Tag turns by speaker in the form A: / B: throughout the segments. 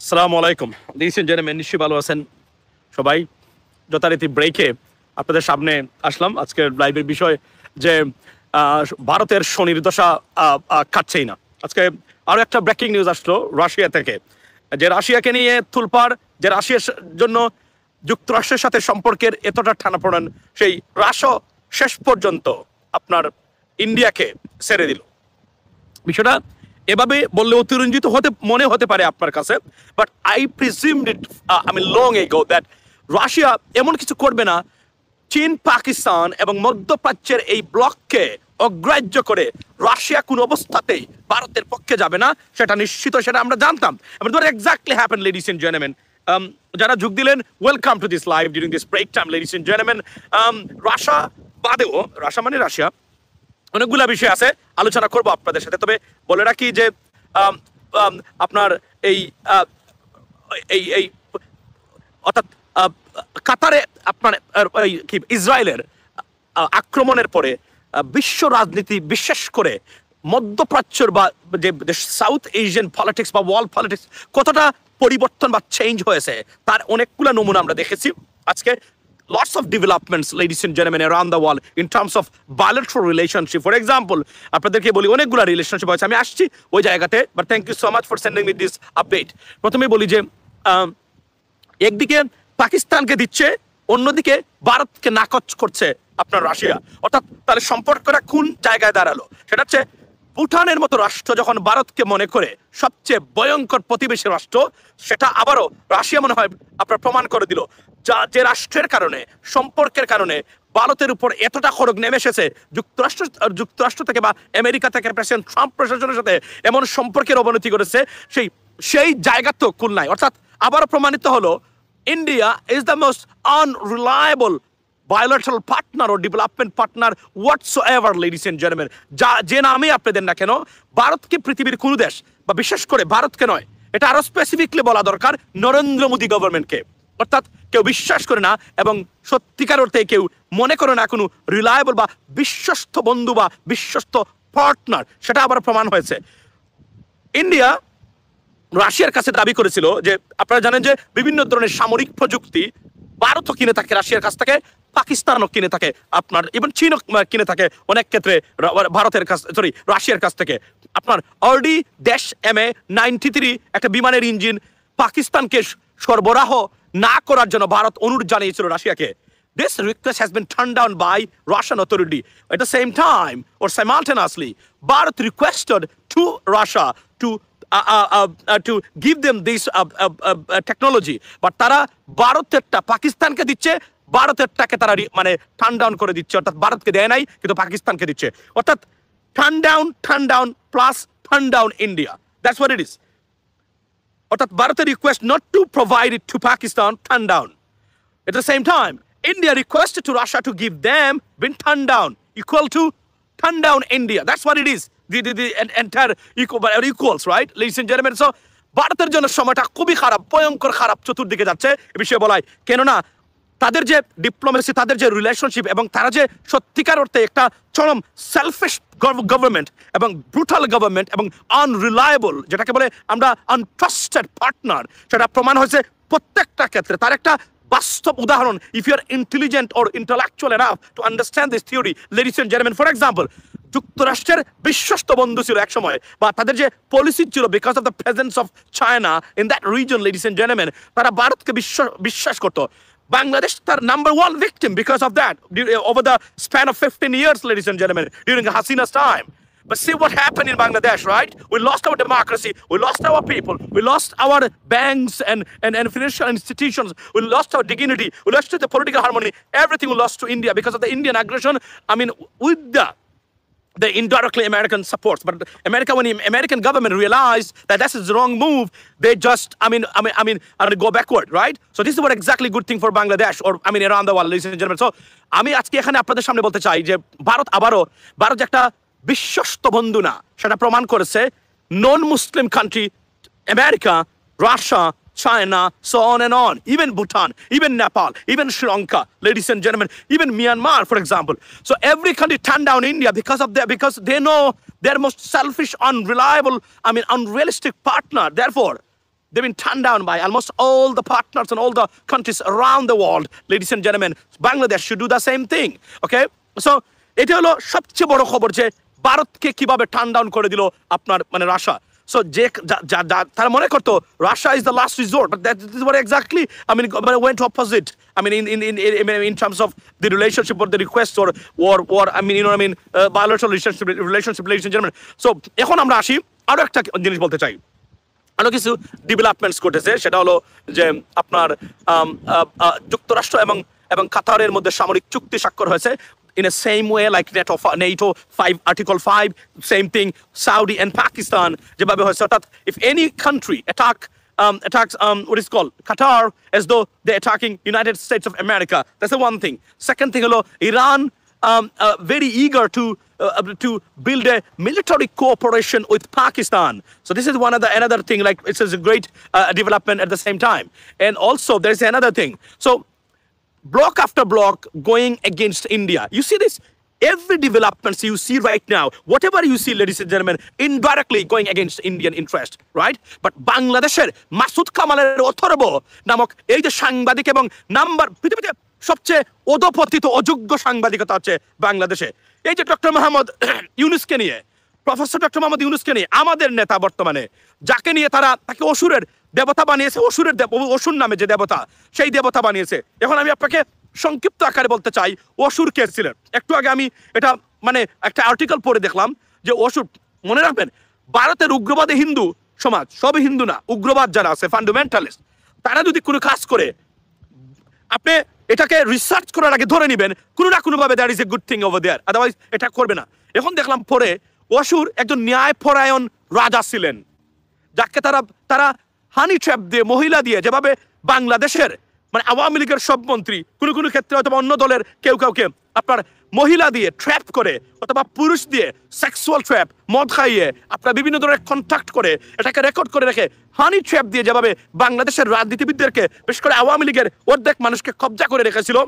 A: আসসালামু আলাইকুম। Ladies and gentleman, নিশ্চয়ই ভালো আছেন সবাই। যথারীতি ব্রেকে আপনাদের সামনে আসলাম। আজকের লাইভের বিষয় যে ভারতের শনির দশা কাটছেই না। আজকে আরো একটা ব্রেকিং নিউজ আসলো রাশিয়া থেকে, যে রাশিয়াকে নিয়ে তুলপাড়, যে রাশিয়ার জন্য যুক্তরাষ্ট্রের সাথে সম্পর্কের এতটা টানাপোড়েন, সেই রাশিয়া শেষ পর্যন্ত আপনার ইন্ডিয়াকে ছেড়ে দিল। বিষয়টা এভাবে বললে অতিরঞ্জিত মনে হতে পারে আপনার কাছে, but I presumed it long ago that Russia এমন কিছু করবে না। চীন, পাকিস্তান এবং মধ্যপ্রাচ্যের এই ব্লককে অগ্রাহ্য করে রাশিয়া কোনো অবস্থাতেই ভারতের পক্ষে যাবে না, সেটা নিশ্চিত, সেটা আমরা জানতাম। Exactly happen, ladies and gentleman. যারা যোগ দিলেন, welcome to this live during this break time, ladies and gentleman. Russia বাদেও, রাশিয়া মানে রাশিয়া, অনেকগুলা বিষয় আছে, আলোচনা করবো আপনাদের সাথে। তবে বলে রাখি যে আপনার এই এই অর্থাৎ কাতারে আপনার ইসরায়েলের আক্রমণের পরে বিশ্ব রাজনীতি, বিশেষ করে মধ্যপ্রাচ্যের বা যে সাউথ এশিয়ান পলিটিক্স বা ওয়ার্ল্ড পলিটিক্স কতটা পরিবর্তন বা চেঞ্জ হয়েছে, তার অনেকগুলো নমুনা আমরা দেখেছি আজকে। Lots of developments, ladies and gentlemen, around the world in terms of bilateral relationship. For example, আপনাদেরকে বলি অনেকগুলো রিলেশনশিপ হয়েছে, আমি আসছি ওই জায়গাতে, but thank you so much for sending me this update. প্রথমে বলি যে একদিকে পাকিস্তানকে দিচ্ছে, অন্যদিকে ভারতকে নাকচ করছে আপনার রাশিয়া। অর্থাৎ তাহলে সম্পর্কটা কোন জায়গায় দাঁড়ালো? সেটা হচ্ছে ভুটানের মতো রাষ্ট্র যখন ভারতকে মনে করে সবচেয়ে ভয়ঙ্কর প্রতিবেশী রাষ্ট্র, সেটা আবারও রাশিয়া মনে হয় আপনার প্রমাণ করে দিল। যে রাষ্ট্রের কারণে, সম্পর্কের কারণে ভারতের উপর এতটা খড়গ নেমে এসেছে, যুক্তরাষ্ট্র থেকে বা আমেরিকা থেকে প্রেসিডেন্ট ট্রাম্প প্রশাসনের সাথে এমন সম্পর্কের অবনতি করেছে, সেই জায়গা তো কুল নাই। অর্থাৎ আবারও প্রমাণিত হলো India is the most unreliable bilateral partner or development partner whatsoever, ladies and gentlemen. যে নামে আপনি দেন না কেন, ভারতকে পৃথিবীর কোন দেশ, বা বিশেষ করে ভারতকে নয়, এটা আরো স্পেসিফিকলি বলা দরকার নরেন্দ্র মোদী গভর্নমেন্টকে। অর্থাৎ কেউ বিশ্বাস করে না এবং সত্যিকার অর্থে কেউ মনে করে না কোনো রিলায়েবল বা বিশ্বস্ত বন্ধু বা বিশ্বস্ত পার্টনার, সেটা আবার প্রমাণ হয়েছে। ইন্ডিয়া রাশিয়ার কাছে দাবি করেছিল যে, আপনারা জানেন যে বিভিন্ন ধরনের সামরিক প্রযুক্তি ভারতও কিনে থাকে রাশিয়ার কাছ থেকে, পাকিস্তানও কিনে থাকে, আপনার ইভেন চীনও কিনে থাকে অনেক ক্ষেত্রে রাশিয়ার কাছ থেকে। আপনার RD-MA-93 একটা বিমানের ইঞ্জিন পাকিস্তানকে সরবরাহ না করার জন্য ভারত অনুরোধ জানিয়েছিল রাশিয়াকে। This request has been turned down by Russian authority. At the same time, or simultaneously, Bharat requested to Russia to give them this technology, but তারা ভারতেরটা পাকিস্তানকে দিচ্ছে, ভারতেরটাকে তারা মানে টার্ন ডাউন করে দিচ্ছে। অর্থাৎ ভারতকে দেয় নাই, কিন্তু পাকিস্তানকে দিচ্ছে। অর্থাৎ turn down plus turn down India, that's what it is. অর্থাৎ ভারতের request not to provide it to Pakistan, turn down. At the same time, India requested to Russia to give them, been turned down, equal to turn down India. That's what it is. The entire equals, right, ladies and gentlemen? So, ভারতের জন্য সময়টা খুবই খারাপ, ভয়ঙ্কর খারাপ, চতুর্দিকে যাচ্ছে এ বিষয়ে বলাই। কেননা তাদের যে ডিপ্লোমেসি, তাদের যে রিলেশনশিপ, এবং তারা যে সত্যিকার অর্থে একটা চরম সেলফিশ গভর্নমেন্ট এবং ব্রুটাল গভর্নমেন্ট এবং আনরিলায়েবল, যেটাকে বলে আমরা আনট্রাস্টেড পার্টনার, সেটা প্রমাণ হয়েছে প্রত্যেকটা ক্ষেত্রে। তার একটা বাস্তব উদাহরণ, if you are intelligent or intellectual enough to understand this theory, ladies and gentleman, for example, যুক্তরাষ্ট্রের বিশ্বস্ত বন্ধু ছিল এক সময়, বা তাদের যে পলিসি ছিল, because of the presence of China in that reason, ladies and gentleman, তারা ভারতকে বিশ্বাস করতো। Bangladesh, their number one victim because of that over the span of 15 years, ladies and gentlemen, during Hasina's time. But see what happened in Bangladesh, right? We lost our democracy, we lost our people, we lost our banks and financial institutions, we lost our dignity, we lost the political harmony, everything we lost to India because of the Indian aggression. With the indirectly American supports, but when the American government realized that this is the wrong move, they just go backward, right? So this is what exactly good thing for Bangladesh, or around the world, ladies and gentlemen. So আমি আজকে এখানে আপনাদের সামনে বলতে চাই যে ভারত যে একটা বিশ্বস্ত বন্ধু না, সেটা প্রমাণ করেছে non Muslim country, America, Russia, China, so on and on, even Bhutan, even Nepal, even Sri Lanka, ladies and gentlemen, even Myanmar, for example. So every country turned down India because they know their most selfish, unreliable, unrealistic partner. Therefore, they've been turned down by almost all the partners and all the countries around the world. Ladies and gentlemen, Bangladesh should do the same thing. Okay? So, এটা হলো সবচেয়ে বড় খবর যে ভারতকে কিভাবে turn down করে দিল আপনার মানে রাশিয়া। So যে তারা মনে করতো Russia is the last resort, but that is what exactly I mean went opposite. I mean in terms of the relationship or the request or I mean you know what I mean bilateral relationship, ladies and gentlemen. So এখন আমরা আসি আরো একটা জিনিস বলতে চাই। আরো কিছু ডেভেলপমেন্টস ঘটেছে, সেটা হলো যে আপনার যুক্তরাষ্ট্র এবং কাতারের মধ্যে সামরিক চুক্তি স্বাক্ষর হয়েছে। In the same way like NATO 5 Article 5, same thing, Saudi and Pakistan. If any country attacks what is called Qatar as though they're attacking United States of America, that's the one thing. Second thing, Iran very eager to build a military cooperation with Pakistan. So this is another thing, like it's a great development at the same time. And also there's another thing. So block after block going against India. You see this? Every developments you see right now, whatever you see, ladies and gentlemen, indirectly going against Indian interest, right? But Bangladesher, Masood Kamaler Othorbo, নামক এই যে সাংবাদিক এবং number পৃথিবীতে সবচেয়ে অধপতিত অযোগ্য সাংবাদিকতা আছে বাংলাদেশে। এই যে ডক্টর মোহাম্মদ ইউনুসকে নিয়ে, প্রফেসর ডক্টর মোহাম্মদ ইউনুসকে নিয়ে আমাদের নেতা বর্তমানে যাকে নিয়ে তাকে অসুরের দেবতা বানিয়েছে, অসুর নামে যে দেবতা, সেই দেবতা বানিয়েছে। এখন আমি আপনাকে সংক্ষিপ্ত আকারে বলতে চাই অসুর কে ছিলেন। একটু আগে আমি এটা মানে একটা আর্টিকেল পড়ে দেখলাম যে অসুর, মনে রাখবেন ভারতের উগ্রবাদী হিন্দু সমাজ, সবই হিন্দু না, উগ্রবাদ যারা আছে ফান্ডামেন্টালিস্ট, তারা যদি কোনো কাজ করে আপনি এটাকে রিসার্চ করার আগে ধরে নেবেন কোনো না কোনোভাবে that is a good thing over there, otherwise এটা করবে না। এখন দেখলাম পরে অসুর একজন ন্যায়পরায়ণ রাজা ছিলেন, যাকে তারা হানি ট্র্যাপ দিয়ে, মহিলা দিয়ে, যেভাবে বাংলাদেশের মানে আওয়ামী লীগের সব মন্ত্রী কোনো ক্ষেত্রে অথবা অন্য দলের কেউ কাউকে আপনার মহিলা দিয়ে ট্র্যাপ করে অথবা পুরুষ দিয়ে সেক্সুয়াল ট্র্যাপ, মদ খাইয়ে আপনার বিভিন্ন ধরনের কন্ট্যাক্ট করে এটাকে রেকর্ড করে রেখে হানি ট্র্যাপ দিয়ে যেভাবে বাংলাদেশের রাজনীতিবিদদেরকে, বিশেষ করে আওয়ামী লীগের অর্ধেক মানুষকে কবজা করে রেখেছিল,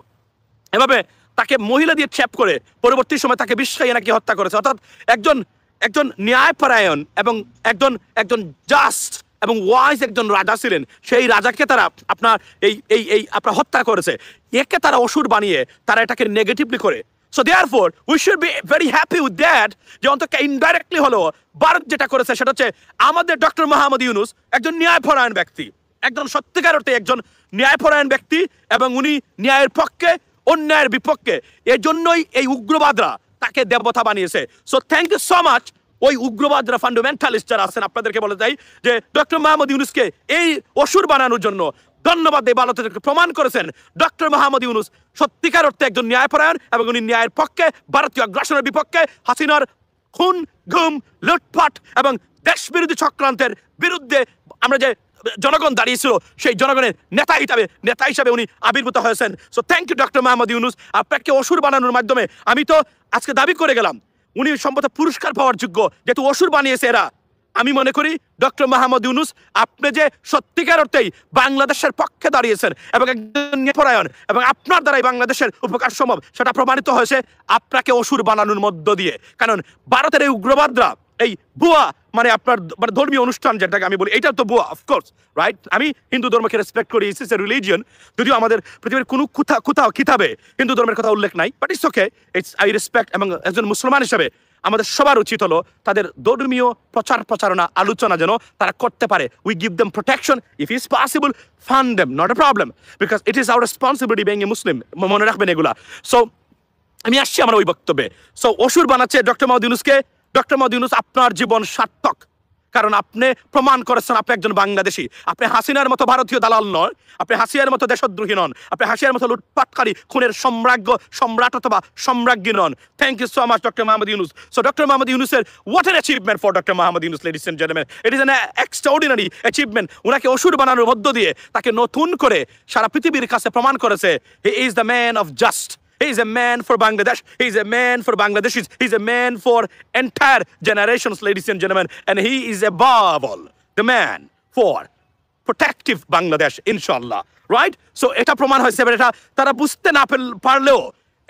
A: এভাবে তাকে মহিলা দিয়ে ট্র্যাপ করে পরবর্তী সময় তাকে বিষ খাইয়ে নাকি হত্যা করেছে। অর্থাৎ একজন ন্যায়পরায়ণ এবং একজন জাস্ট এবং ওয়াইজ একজন রাজা ছিলেন, সেই রাজাকে তারা আপনার এই আপনার হত্যা করেছে। একে তারা অসুর বানিয়ে তারা এটাকে নেগেটিভলি করে। So therefore we should be very happy with that যে অন্তত ইনডাইরেক্টলি হলো ভারত যেটা করেছে সেটা হচ্ছে আমাদের ডক্টর মোহাম্মদ ইউনুস একজন ন্যায়পরায়ণ ব্যক্তি, একজন সত্যিকার অর্থে একজন ন্যায়পরায়ণ ব্যক্তি, এবং উনি ন্যায়ের পক্ষে অন্যায়ের বিপক্ষে। এর জন্যই এই উগ্রবাদরা তাকে দেবতা বানিয়েছে। So thank you so much ওই উগ্রবাদরা, ফান্ডামেন্টালিস্ট যারা আছেন, আপনাদেরকে বলে যাই যে ডক্টর মোহাম্মদ ইউনুসকে এই অসুর বানানোর জন্য ধন্যবাদ দিয়ে ভারতকে প্রমাণ করেছেন ডক্টর মোহাম্মদ ইউনুস সত্যিকার অর্থে একজন ন্যায়পরায়ণ, এবং উনি ন্যায়ের পক্ষে, ভারতীয় আগ্রাসনের বিপক্ষে, হাসিনার খুন, গুম, লুটপাট এবং দেশ বিরোধী চক্রান্তের বিরুদ্ধে আমরা যে জনগণ দাঁড়িয়েছিল সেই জনগণের নেতা হিসাবে উনি আবির্ভূত হয়েছেন। So thank you doctor Muhammad Yunus. আপনাকে অসুর বানানোর মাধ্যমে আমি তো আজকে দাবি করে গেলাম উনি সম্ভবত পুরস্কার পাওয়ার যোগ্য, যেহেতু অসুর বানিয়েছে এরা। আমি মনে করি ডক্টর মোহাম্মদ ইউনুস আপনি যে সত্যিকার অর্থেই বাংলাদেশের পক্ষে দাঁড়িয়েছেন এবং একজন ন্যায়পরায়ণ এবং আপনার দ্বারাই বাংলাদেশের উপকার সম্ভব, সেটা প্রমাণিত হয়েছে আপনাকে অসুর বানানোর মধ্য দিয়ে। কারণ ভারতের এই উগ্রবাদরা এই বুয়া মানে আপনার মানে ধর্মীয় অনুষ্ঠান যেটাকে আমি বলি, এটা তো বুয়া অফকোর্স, রাইট? আমি হিন্দু ধর্মকে রেসপেক্ট করি, ইটস এ রিলিজিয়ন, যদিও আমাদের পৃথিবীর কোনো কোথাও কিতাবে হিন্দু ধর্মের কথা উল্লেখ নাই, but it's okay, it's I respect. এবং একজন মুসলমান হিসেবে আমাদের সবার উচিত হলো তাদের ধর্মীয় প্রচারণা আলোচনা যেন তারা করতে পারে। We give them protection, if is possible fund them, not a problem, because it is our responsibility being a Muslim. মনে রাখবেন এগুলা। সো আমি আসছি আমার ওই বক্তব্যে। সো অসুর বানাচ্ছে ডক্টর মোহাম্মদ ইউনুসকে। ডক্টর মোহাম্মদ ইউনুস আপনার জীবন সার্থক, কারণ আপনি প্রমাণ করেছেন আপনি একজন বাংলাদেশি। আপনি হাসিনার মতো ভারতীয় দালাল নয়, আপনি হাসিনার মতো দেশদ্রোহী নন, আপনি হাসিনার মতো লুটপাটকারী খুনের সম্রাট অথবা সম্রাজ্ঞী নন। Thank you so much doctor Muhammad Yunus. So doctor Muhammad ইউনুসের what an achievement for doctor Muhammad Yunus, ladies and gentleman, it is an extraordinary achievement. ওনাকে অসুর বানানোর মধ্য দিয়ে তাকে নতুন করে সারা পৃথিবীর কাছে প্রমাণ করেছে he is the man of just. He is a man for Bangladesh. He is a man for Bangladeshis. He is a man for entire generations, ladies and gentlemen. And he is above all the man for protective Bangladesh, inshallah. Right? So, এটা প্রমাণ হয়েছে, এটা তারা বুঝতে না পারলেও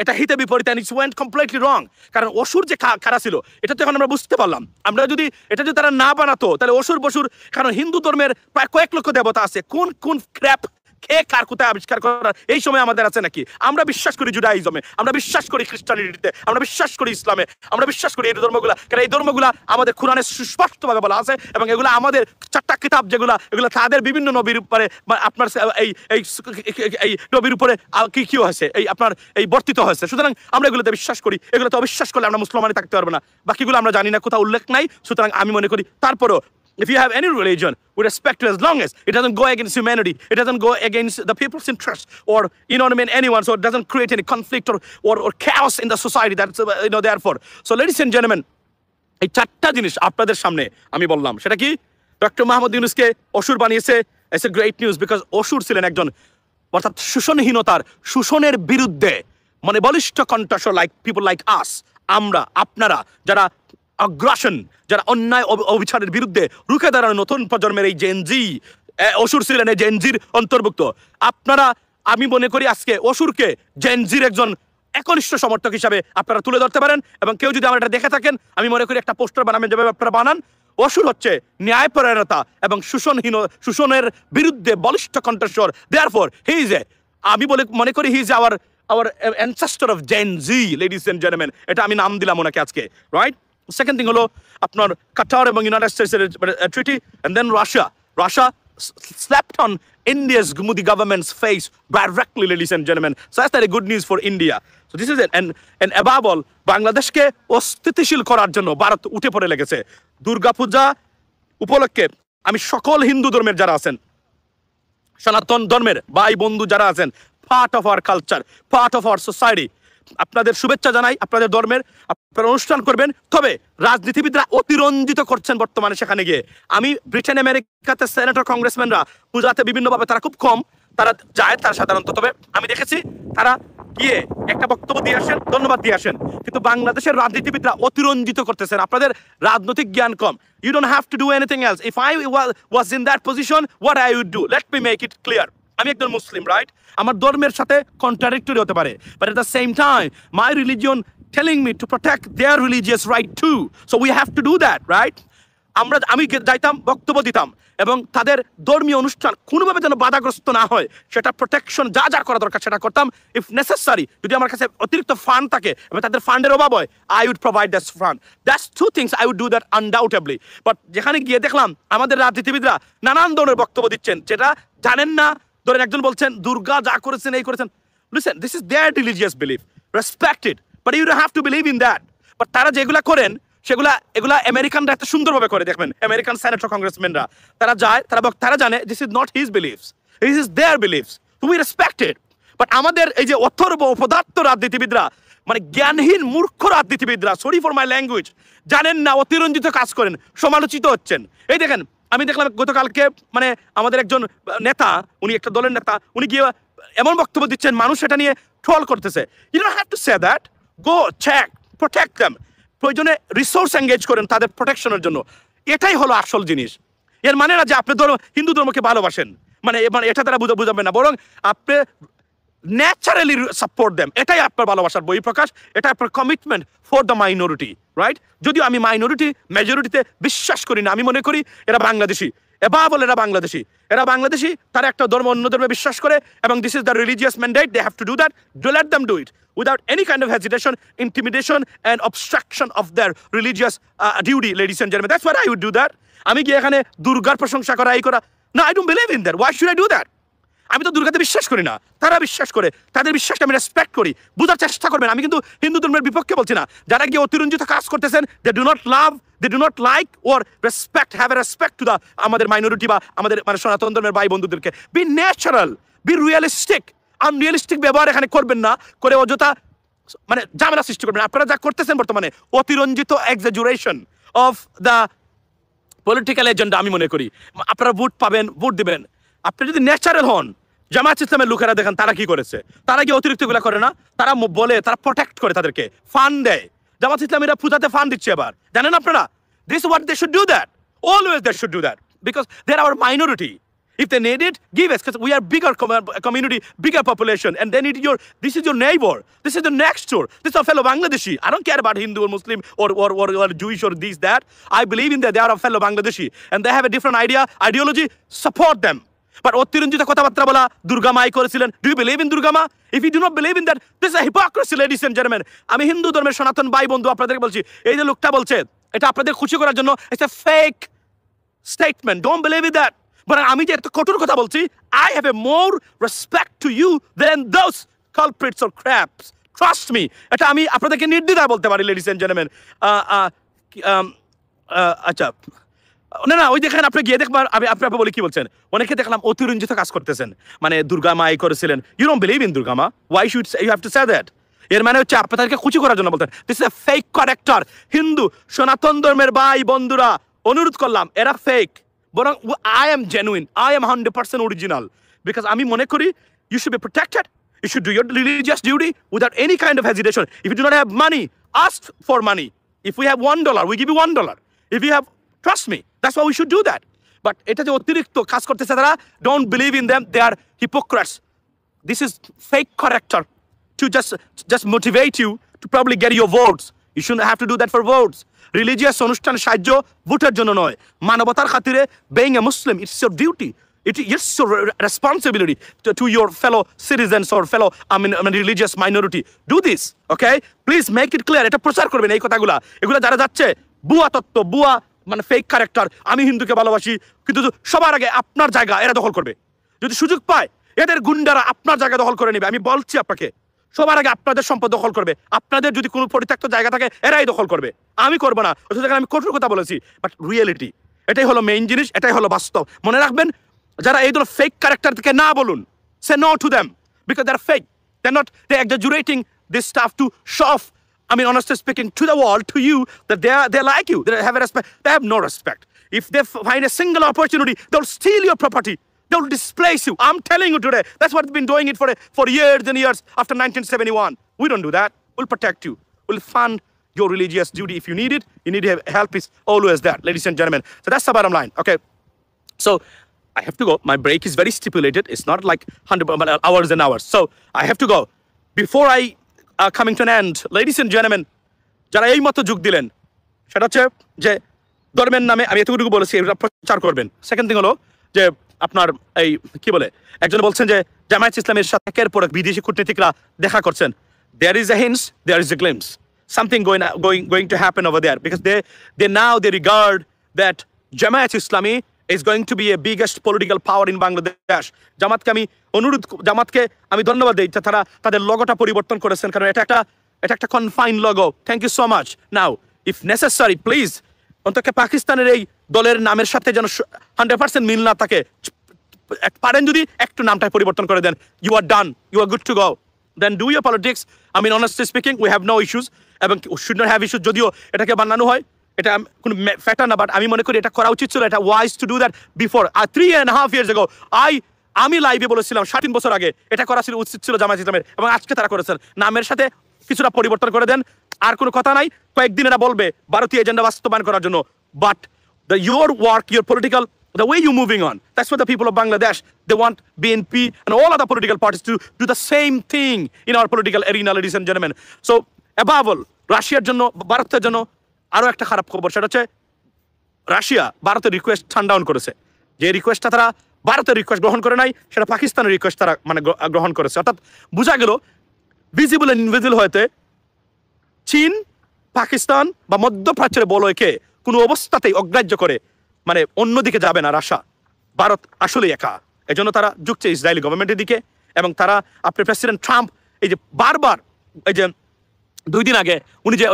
A: এটা হিতে বিপরীত, and it went completely wrong। কারণ অসুর যে কারা ছিল এটা তো এখন আমরা বুঝতে পারলাম। আমরা যদি এটা যদি তারা না বানাতো তাহলে অসুর বসুর, কারণ হিন্দু ধর্মের প্রায় কয়েক লক্ষ দেবতা আছে, কোন কোন ক্র্যাপ কে কার কোথায় আবিষ্কার করার এই সময় আমাদের আছে নাকি? আমরা বিশ্বাস করি জুডাইজমে, আমরা বিশ্বাস করি খ্রিস্টানিটিতে, আমরা বিশ্বাস করি ইসলামে, আমরা বিশ্বাস করি এই ধর্মগুলা, কারণ এই ধর্মগুলা আমাদের কোরআনে সুস্পষ্টভাবে বলা আছে, এবং এগুলো আমাদের 4টা কিতাব যেগুলো, এগুলো তাদের বিভিন্ন নবীর উপরে আপনার এই এই নবীর উপরে কি কি হয়েছে এই আপনার এই বর্তিত হয়েছে। সুতরাং আমরা এগুলোতে বিশ্বাস করি, এগুলোতে অবিশ্বাস করলে আমরা মুসলমানে থাকতে পারবো না। বাকিগুলো আমরা জানি না, কোথাও উল্লেখ নাই। সুতরাং আমি মনে করি তারপরও if you have any religion, we respect you as long as it doesn't go against humanity, it doesn't go against the people's interest, or you know what I mean, anyone, so it doesn't create any conflict or chaos in the society. That's therefore, so ladies and gentlemen, এই 4টা জিনিস আপনাদের সামনে আমি বললাম, সেটা কি? Doctor Mohammad ইউনূসকে অসুর বানিয়েছে। It's a great news, because অসুর ছিলেন একজন, অর্থাৎ শোষণহীনতার, শোষণের বিরুদ্ধে মানে বলিষ্ঠ কণ্ঠস্বর, লাইক পিপল লাইক আস, আমরা আপনারা যারা আগ্রাসন, যারা অন্যায় অবিচারের বিরুদ্ধে রুখে দাঁড়ানো নতুন প্রজন্মের এই জেনজি, অসুর ছিলেন এই জেনজির অন্তর্ভুক্ত। আপনারা, আমি মনে করি আজকে অসুরকে জেনজির একজন একনিষ্ঠ সমর্থক হিসাবে আপনারা তুলে ধরতে পারেন, এবং কেউ যদি আমার এটা দেখে থাকেন আমি মনে করি একটা পোস্টার বানাবেন যেভাবে আপনারা বানান। অসুর হচ্ছে ন্যায়পরায়ণতা এবং শোষণের বিরুদ্ধে বলিষ্ঠ কণ্ঠস্বর। দেয়ারফর হি ইজ এ, আমি মনে করি he is our ancestor of Gen Z, ladies and gentleman. এটা আমি নাম দিলাম ওনাকে আজকে, রাইট? সেকেন্ড থিং হলো আপনার কাতার এবং ইউনাইটেড স্টেটসের treaty, and then Russia slapped on India's Modi government's face directly, ladies and gentlemen. So that's a good news for India. So this is it. And above all, বাংলাদেশকে অস্থিতিশীল করার জন্য ভারত উঠে পড়ে লেগেছে। দুর্গাপূজা উপলক্ষে আমি সকল হিন্দু ধর্মের যারা আছেন, সনাতন ধর্মের ভাই বন্ধু যারা আছেন, part of our culture, part of our society, আপনাদের শুভেচ্ছা জানাই। আপনাদের ধর্মের আপনারা অনুষ্ঠান করবেন, তবে রাজনীতিবিদরা অতিরঞ্জিত করছেন বর্তমানে সেখানে গিয়ে। আমি ব্রিটেন আমেরিকাতে সেনেটর কংগ্রেসম্যানরা পূজাতে বিভিন্নভাবে তারা খুব কম তারা যায়, তারা সাধারণত, তবে আমি দেখেছি তারা গিয়ে একটা বক্তব্য দিয়ে আসেন, ধন্যবাদ দিয়ে আসেন। কিন্তু বাংলাদেশের রাজনীতিবিদরা অতিরঞ্জিত করতেছেন, আপনাদের রাজনৈতিক জ্ঞান কম। You don't have to do anything else. If I was in that position, what I would do, let me make it clear. আমি একজন মুসলিম, রাইট? আমার ধর্মের সাথে কন্ট্রাডিক্টরি হতে পারে, but at the same time my religion telling me to protect their religious right two, so we have to do that, right? আমি যাইতাম, বক্তব্য দিতাম, এবং তাদের ধর্মীয় অনুষ্ঠান কোনোভাবে যেন বাধাগ্রস্ত না হয় সেটা প্রোটেকশন যা যা করা দরকার সেটা করতাম। ইফ নেসেসারি, যদি আমার কাছে অতিরিক্ত ফান্ড থাকে এবং তাদের ফান্ডের অভাব হয়, I would provide that fund. That's two things I would do that undoubtably. But যেখানে গিয়ে দেখলাম আমাদের রাজনীতিবিদরা নানান ধরনের বক্তব্য দিচ্ছেন যেটা জানেন না। ধরেন একজন বলছেন দুর্গা যা করেছেন এই করেছেন, listen, this is their religious belief, respected, but you don't have to believe in that. But তারা যেগুলা করেন এগুলা আমেরিকানরা এত সুন্দরভাবে করে, দেখবেন আমেরিকান সেনেটর কংগ্রেসম্যানরা তারা যায়, তারা জানে this is not his beliefs, this is their beliefs, we respected. But আমাদের এই যে অথর্ব অপদার্থ রাজনীতিবিদরা, মানে জ্ঞানহীন মূর্খ রাজনীতিবিদরা, সরি ফর মাই ল্যাঙ্গুয়েজ, জানেন না, অতিরঞ্জিত কাজ করেন, সমালোচিত হচ্ছেন। এই দেখেন, আমি দেখলাম গতকালকে মানে আমাদের একজন নেতা, উনি একটা দলের নেতা, উনি গিয়ে এমন বক্তব্য দিচ্ছেন, মানুষ এটা নিয়ে ট্রল করতেছে। You don't have to say that, go check, protect them, প্রয়োজনে রিসোর্স এঙ্গেজ করেন তাদের প্রোটেকশনের জন্য। এটাই হলো আসল জিনিস। এর মানে না যে আপনি হিন্দু ধর্মকে ভালোবাসেন, মানে এটা তারা বুঝাবেন না, বরং আপনি ন্যাচারালি সাপোর্ট দেম, এটাই আপনার ভালোবাসার বহিঃপ্রকাশ, এটা আপনার commitment for the minority, right? যদিও আমি মাইনরিটি মেজরিটিতে বিশ্বাস করি না, আমি মনে করি এরা বাংলাদেশি, এরা বাংলাদেশি, তারা একটা ধর্ম অন্য ধর্মে বিশ্বাস করে, এবং this is the religious mandate, they have to do that, let them do it without any kind of hesitation, intimidation and obstruction of their religious duty, ladies and gentlemen. That's what I would do that. আমি কি এখানে দুর্গার প্রশংসা করা, এই করা? No, I don't believe in that. Why should I do that? আমি তো দুর্গাতে বিশ্বাস করি না, তারা বিশ্বাস করে, তাদের বিশ্বাসকে আমি রেসপেক্ট করি। বুঝার চেষ্টা করবেন, আমি কিন্তু হিন্দু ধর্মের বিপক্ষে বলছি না। যারা গিয়ে অতিরঞ্জিত কাজ করতেছেন, they do not love, they do not like or respect, have a respect to the আমাদের মাইনরিটি বা আমাদের মানে সনাতন ধর্মের ভাই বন্ধুদেরকে। Be natural, be realistic, unrealistic ব্যবহার এখানে করবেন না, করে অযথা মানে ঝামেলা সৃষ্টি করবেন। আপনারা যা করতেছেন বর্তমানে অতিরঞ্জিত এক্সাজুরেশন অফ দ্য পলিটিক্যাল এজেন্ডা, আমি মনে করি আপনারা ভোট পাবেন, ভোট দিবেন। আপনি যদি ন্যাচারাল হন, জামায়াত ইসলামের লোকেরা দেখেন তারা কি করেছে, তারা কি অতিরিক্ত গুলা করে না, তারা বলে, তারা প্রোটেক্ট করে, তাদেরকে ফান্ড দেয়। জামায়াত ইসলামীরা পূজাতে ফান্ড দিচ্ছে এবার, জানেন আপনারা? This what they should do that, always they should do that, because they are our minority. If they need it, give us, because we are bigger community, bigger population, and they need this is your neighbor. This is the next door. This is a fellow Bangladeshi. I don't care about Hindu or Muslim or Jewish or this, that. I believe in that they are a fellow Bangladeshi, and they have a different ideology. Support them. But অতিরঞ্জিত কথাবার্তা বলা দুর্গা মাই করেছিলেন। Do you believe in Durga Ma? If you do not believe in that, this is a hypocrisy, ladies and gentlemen. আমি হিন্দু ধর্মের সনাতন ভাই বন্ধু আপনাদেরকে বলছি, এই যে লোকটা বলছে এটা আপনাদের খুশি করার জন্য, it's a fake statement. Don't believe in that. But আমি যে এত কঠোর কথা বলছি, I have a more respect to you than those culprits or crabs. Trust me. এটা আমি আপনাদেরকে নির্দ্বিধায় বলতে পারি, ladies and gentlemen. আচ্ছা, না ওই দেখেন, আপনি গিয়ে দেখবেন, আমি আপনাকে বলি কি বলছেন, অনেকে দেখলাম অতিরঞ্জিত কাজ করতেছেন, মানে দুর্গা মা করেছিলেন। You don't believe in Durga Ma, why should you have to say that? এর মানে হচ্ছে আপনাদেরকে খুশি করার জন্য বলতেন। This is a fake character. Hindu সনাতন ধর্মের ভাই বন্ধুরা, অনুরোধ করলাম, এরা ফেক। বরং I am genuine, I am 100% original, because আমি মনে করি you should be protected, you should do your religious duty without any kind of hesitation. If you do not have money, ask for money. If we have $1, we give you $1. If you have, trust me, that's why we should do that. But এটা যে অতিরিক্ত কাজ করতেছে তারা, don't believe in them, they are hypocrites. This is fake character to just motivate you to probably get your votes. You shouldn't have to do that for votes. Religious অনুষ্ঠান সাহায্য ভোটের জন্য নয়, মানবতার খাতিরে, being a Muslim, it's your duty. It's your responsibility to your fellow citizens or fellow religious minority. Do this, okay? Please make it clear. এটা প্রচার করবেন এই কথাগুলা। এগুলা যারা যাচ্ছে বুয়া তত্ত্ব, বুয়া মানে ফেক ক্যারেক্টার, আমি হিন্দুকে ভালোবাসি, কিন্তু সবার আগে আপনার জায়গা এরা দখল করবে। যদি সুযোগ পায় এদের গুন্ডারা আপনার জায়গা দখল করে নেবে। আমি বলছি আপনাকে, সবার আগে আপনাদের সম্পদ দখল করবে। আপনাদের যদি কোনো পরিত্যক্ত জায়গা থাকে এরাই দখল করবে, আমি করবো না। আমি কঠোর কথা বলেছি, বাট রিয়েলিটি এটাই হলো মেইন জিনিস, এটাই হলো বাস্তব। মনে রাখবেন, যারা এই ধরনের ফেক ক্যারেক্টার থেকে না বলুন, say no to them, because they are fake, they not, they exaggerating this stuff to show off, I mean, honestly speaking, to the world, to you, that they like you, they have a respect. They have no respect. If they find a single opportunity, they'll steal your property, they'll displace you. I'm telling you today, that's what they've been doing it for years and years after 1971. We don't do that. We'll protect you. We'll fund your religious duty. If you need it, you need help, is always that, ladies and gentlemen. So that's the bottom line, okay? So I have to go. My break is very stipulated. It's not like 100 hours and hours. So I have to go. Before I coming to an end, ladies and gentlemen, যারা এই মতো যোগ দিলেন, সেটা হচ্ছে যে ধর্মের নামে, আমি এতটুকু বলেছি, এটা প্রচার করবেন। সেকেন্ড থিং হলো যে আপনার এই কি বলে, একজন বলছেন যে জামায়াত ইসলামের সাথে একের পর এক বিদেশি কূটনীতিকরা দেখা করছেন। There is a hint, there is a glimpse, something going to happen over there, because they regard that Jamaat Islami is going to be a biggest political power in Bangladesh. জামাতকে আমি ধন্যবাদ দিই, তারা তাদের লগোটা পরিবর্তন করেছেন, কারণ এটা একটা confine logo. Thank you so much. Now if necessary, please অন্তত পাকিস্তানের এই দলের নামের সাথে যেন 100% মিল না থাকে, পারেন যদি একটু নামটা পরিবর্তন করে দেন, you are done, you are good to go, then do your politics. I mean, honestly speaking, we have no issues, এবং শুড নট হ্যাভ ইস্যুস। যদিও এটাকে বানানো হয়, এটা কোনো ফ্যাক্টর না, বাট আমি মনে করি এটা করা উচিত ছিল, এটা wise two do that before 3.5 years ago. আমি লাইভে বলেছিলাম 3 বছর আগে এটা করা ছিল উচিত ছিল জামায়াত ইসলামের, এবং আজকে তারা করেছেন। নামের সাথে কিছুটা পরিবর্তন করে দেন, আর কোনো কথা নাই। কয়েকদিন এরা বলবে ভারতীয় এজেন্ডা বাস্তবায়ন করার জন্য, but your work, your political, the way you're moving on, that's what the people of Bangladesh, they want BNP and all other political parties to do the same thing in our political arena, ladies and gentlemen. So above all, রাশিয়ার জন্য, ভারতের জন্য আরো একটা খারাপ খবর, সেটা হচ্ছে রাশিয়া ভারতের রিকোয়েস্ট টার্ন ডাউন করেছে। যে রিকোয়েস্টটা তারা ভারতের রিকোয়েস্ট গ্রহণ করে নাই, সেটা পাকিস্তানের রিকোয়েস্ট তারা মানে গ্রহণ করেছে। অর্থাৎ বোঝা গেল ভিজিবল এন্ড ইনভিজিবল হতে চীন, পাকিস্তান বা মধ্যপ্রাচ্যের বলয়কে কোনো অবস্থাতেই অগ্রাহ্য করে মানে অন্যদিকে যাবে না রাশিয়া। ভারত আসলে একা, এজন্য তারা ঝুঁকছে ইসরায়েলি গভর্নমেন্টের দিকে। এবং তারা, আপনার প্রেসিডেন্ট ট্রাম্প এই যে বারবার, এই যে 2 দিন আগে উনি যে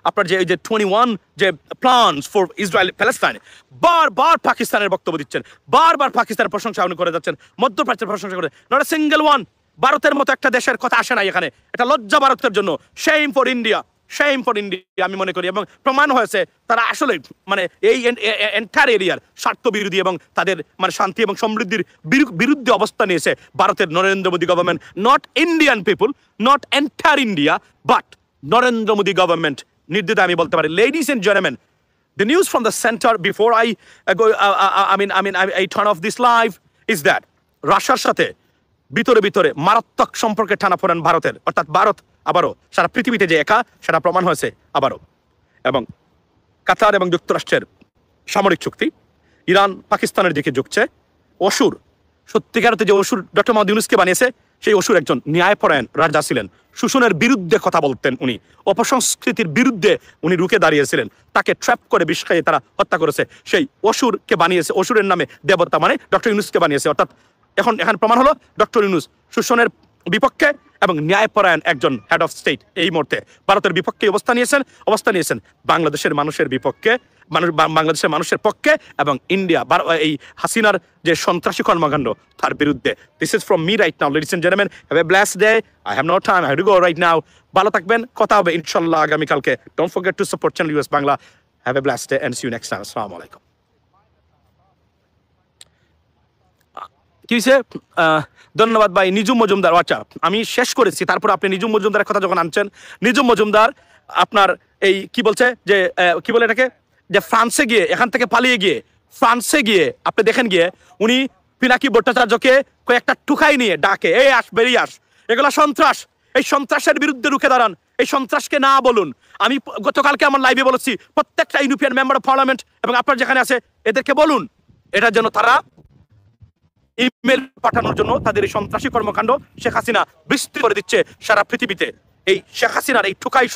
A: আপনার যে 21 যে প্ল্যানস ফর ইসরায়েল প্যালেস্টাইন, বারবার পাকিস্তানের বক্তব্য দিচ্ছেন, বারবার পাকিস্তানের প্রশংসা উনি করে যাচ্ছেন, মধ্যপ্রাচ্যের প্রশংসা করে, নট এ সিঙ্গেল ওয়ান। ভারতের মতো একটা দেশের কথা আসে না এখানে, এটা লজ্জা ভারতের জন্য। Shame for India, shame for India আমি মনে করি। এবং প্রমাণ হয়েছে তারা আসলে মানে এই এন্টায়ার এরিয়ার স্বার্থ বিরোধী এবং তাদের মানে শান্তি এবং সমৃদ্ধির বিরুদ্ধে অবস্থান নিয়েছে ভারতের Narendra Modi government. Not Indian people, not entire India, but Narendra Modi government. নির্দ্বিধা আমি বলতে পারি, ladies and gentlemen, the news from the center before I turn off this live is that রাশিয়ার সাথে ভিতরে ভিতরে মারাত্মক সম্পর্কে টানাপোড়েন ভারতের, অর্থাৎ ভারত আবারও সারা পৃথিবীতে যে একা সেটা প্রমাণ হয়েছে আবারও। এবং কাতার এবং যুক্তরাষ্ট্রের সামরিক চুক্তি, ইরান পাকিস্তানের দিকে ঝুঁকছে। অসুর, সত্যিকারতে যে অসুর ডক্টর মোহাম্মদ ইউনূসকে বানিয়েছে, সেই অসুর একজন ন্যায়পরায়ণ রাজা ছিলেন। শোষণের বিরুদ্ধে কথা বলতেন উনি, অপসংস্কৃতির বিরুদ্ধে উনি রুখে দাঁড়িয়েছিলেন। তাকে ট্র্যাপ করে বিষ খাইয়ে তারা হত্যা করেছে। সেই অসুরকে বানিয়েছে, অসুরের নামে দেবতা মানে ডক্টর ইউনূসকে বানিয়েছে। অর্থাৎ এখন প্রমাণ হলো ডক্টর ইউনূস শোষণের বিপক্ষে এবং ন্যায়পরায়ণ একজন হেড অফ স্টেট। এই মুহূর্তে ভারতের বিপক্ষে অবস্থা নিয়েছেন বাংলাদেশের মানুষের বিপক্ষে, বাংলাদেশের মানুষের পক্ষে, এবং ইন্ডিয়া এই হাসিনার যে সন্ত্রাসী কর্মকাণ্ড তার বিরুদ্ধে। This is from me right now, ladies and gentleman. Have a blessed day. I have no time, I have to go right now. ভালো থাকবেন, কথা হবে ইনশাল্লাহ আগামীকালকে। Don't forget to support channel US Bangla. Have a blessed day and see you next time. আসসালামু আলাইকুম। কি হয়েছে? ধন্যবাদ ভাই নিজুম মজুমদার। আচ্ছা, আমি শেষ করেছি, তারপর আপনি নিজুম মজুমদারের কথা যখন আনছেন, নিজুম মজুমদার আপনার এই কি বলছে যে কি বলে এটাকে, যে ফ্রান্সে গিয়ে, এখান থেকে পালিয়ে গিয়ে ফ্রান্সে গিয়ে আপনি দেখেন গিয়ে উনি পিনাকি ভট্টাচার্যকে কয়েকটা টুকাই নিয়ে ডাকে, এই আস, বেরিয়ে আস, এগুলা সন্ত্রাস, এই সন্ত্রাসের বিরুদ্ধে রুখে দাঁড়ান, এই সন্ত্রাসকে না বলুন। আমি গতকালকে আমার লাইভে বলেছি, প্রত্যেকটা ইউরোপিয়ান মেম্বার অফ পার্লামেন্ট এবং আপনার যেখানে আছে এদেরকে বলুন এটার জন্য তারা ইমেল পাঠানোর জন্য তাদের এই সন্ত্রাসী কর্মকাণ্ড শেখ হাসিনা বিস্তৃত করে দিচ্ছে সারা পৃথিবীতে। এই শেখ হাসিনার এই ঠুকাই